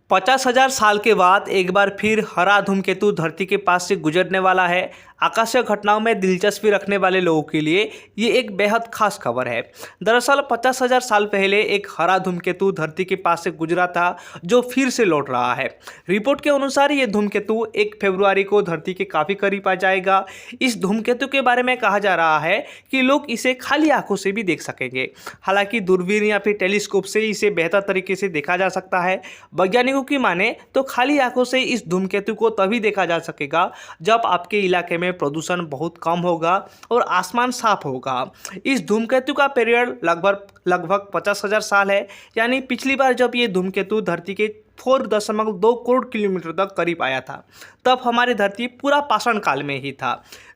50,000 साल के बाद एक बार फिर हरा धूमकेतु धरती के पास से गुजरने वाला है। आकाशीय घटनाओं में दिलचस्पी रखने वाले लोगों के लिए ये एक बेहद खास खबर है। दरअसल 50,000 साल पहले एक हरा धूमकेतु धरती के पास से गुजरा था, जो फिर से लौट रहा है। रिपोर्ट के अनुसार ये धूमकेतु 1 फरवरी को धरती के काफ़ी करीब आ जाएगा। इस धूमकेतु के बारे में कहा जा रहा है कि लोग इसे खाली आंखों से भी देख सकेंगे। हालांकि दूरबीन या फिर टेलीस्कोप से इसे बेहतर तरीके से देखा जा सकता है। वैज्ञानिकों की माने तो खाली आंखों से इस धूमकेतु को तभी देखा जा सकेगा जब आपके इलाके में प्रदूषण बहुत कम होगा और आसमान साफ होगा। इस धूमकेतु का पीरियड लगभग 50,000 साल है। यानी पिछली बार जब ये धूमकेतु धरती के 4.2 करोड़ किलोमीटर तक करीब आया था, तब हमारी धरती पूरा पाषाण काल में ही था।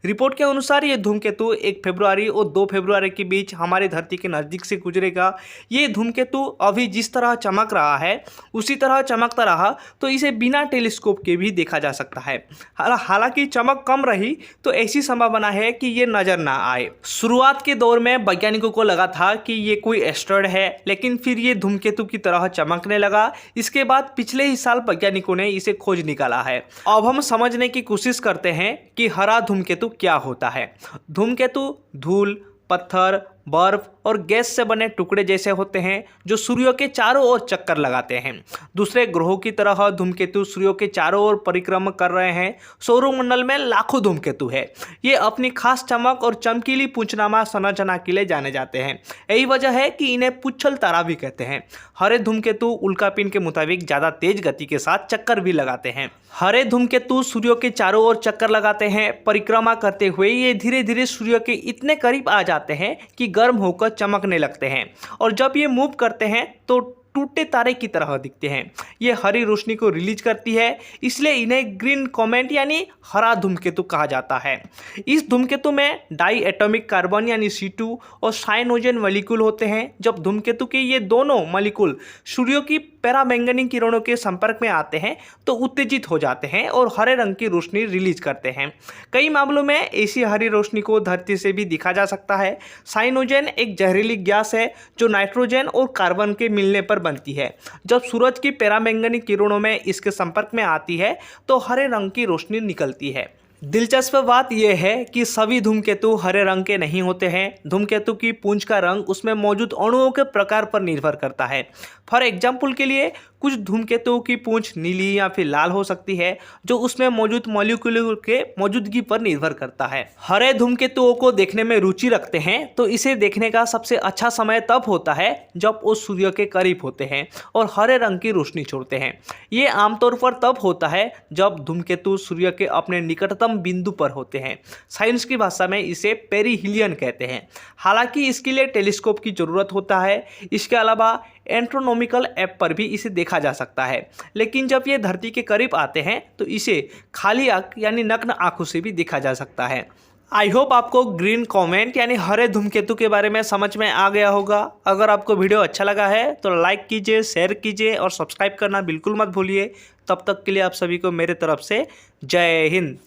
रिपोर्ट के अनुसार ये धूमकेतु 1 फरवरी और 2 फरवरी के बीच हमारी धरती के नज़दीक से गुजरेगा। ये धूमकेतु अभी जिस तरह चमक रहा है उसी तरह चमकता रहा तो इसे बिना टेलीस्कोप के भी देखा जा सकता है। हालांकि चमक कम रही तो ऐसी संभावना है कि ये नज़र ना आए। शुरुआत के दौर में वैज्ञानिकों को लगा था कि ये कोई एस्टेरॉयड है, लेकिन फिर ये धूमकेतु की तरह चमकने लगा। इसके बाद पिछले ही साल वैज्ञानिकों ने इसे खोज निकाला है। अब हम समझने की कोशिश करते हैं कि हरा धूमकेतु क्या होता है। धूमकेतु धूल, पत्थर, बर्फ और गैस से बने टुकड़े जैसे होते हैं जो सूर्य के चारों ओर चक्कर लगाते हैं। दूसरे ग्रहों की तरह धूमकेतु सूर्य के चारों ओर परिक्रमा कर रहे हैं। सौरमंडल में लाखों धूमकेतु है। ये अपनी खास चमक और चमकीली पूंछनामा संरचना के लिए जाने जाते हैं। यही वजह है कि इन्हें पुच्छल तारा भी कहते हैं। हरे धूमकेतु उल्कापिंड के मुताबिक ज़्यादा तेज गति के साथ चक्कर भी लगाते हैं। हरे धूमकेतु सूर्य के चारों ओर चक्कर लगाते हैं। परिक्रमा करते हुए ये धीरे धीरे सूर्य के इतने करीब आ जाते हैं कि गर्म होकर चमकने लगते हैं, और जब ये मूव करते हैं तो टूटे तारे की तरह दिखते हैं। ये हरी रोशनी को रिलीज करती है, इसलिए इन्हें ग्रीन कॉमेट यानी हरा धूमकेतु कहा जाता है। इस धूमकेतु में डाई एटॉमिक कार्बन यानी C2 और साइनोजन मॉलिक्यूल होते हैं। जब धूमकेतु के ये दोनों मॉलिक्यूल सूर्य की पराबैंगनी किरणों के संपर्क में आते हैं तो उत्तेजित हो जाते हैं और हरे रंग की रोशनी रिलीज करते हैं। कई मामलों में ऐसी हरी रोशनी को धरती से भी देखा जा सकता है। साइनोजन एक जहरीली गैस है जो नाइट्रोजन और कार्बन के मिलने पर बनती है। जब सूरज की पराबैंगनी किरणों में इसके संपर्क में आती है तो हरे रंग की रोशनी निकलती है। दिलचस्प बात यह है कि सभी धूमकेतु हरे रंग के नहीं होते हैं। धूमकेतु की पूंछ का रंग उसमें मौजूद अणुओं के प्रकार पर निर्भर करता है। फॉर एग्जाम्पल के लिए कुछ धूमकेतुओं की पूंछ नीली या फिर लाल हो सकती है, जो उसमें मौजूद मॉलिक्यूल के मौजूदगी पर निर्भर करता है। हरे धूमकेतुओं को देखने में रुचि रखते हैं तो इसे देखने का सबसे अच्छा समय तब होता है जब वो सूर्य के करीब होते हैं और हरे रंग की रोशनी छोड़ते हैं। ये आमतौर पर तब होता है जब धूमकेतु सूर्य के अपने निकटतम बिंदु पर होते हैं। साइंस की भाषा में इसे पेरिहिलियन कहते हैं। हालांकि इसके लिए टेलीस्कोप की जरूरत होता है। इसके अलावा एस्ट्रोनॉमिकल ऐप पर भी इसे देखा जा सकता है, लेकिन जब ये धरती के करीब आते हैं तो इसे खाली आंख यानी नग्न आंखों से भी देखा जा सकता है। आई होप आपको ग्रीन कॉमेट यानी हरे धूमकेतु के बारे में समझ में आ गया होगा। अगर आपको वीडियो अच्छा लगा है तो लाइक कीजिए, शेयर कीजिए और सब्सक्राइब करना बिल्कुल मत भूलिए। तब तक के लिए आप सभी को मेरे तरफ से जय हिंद।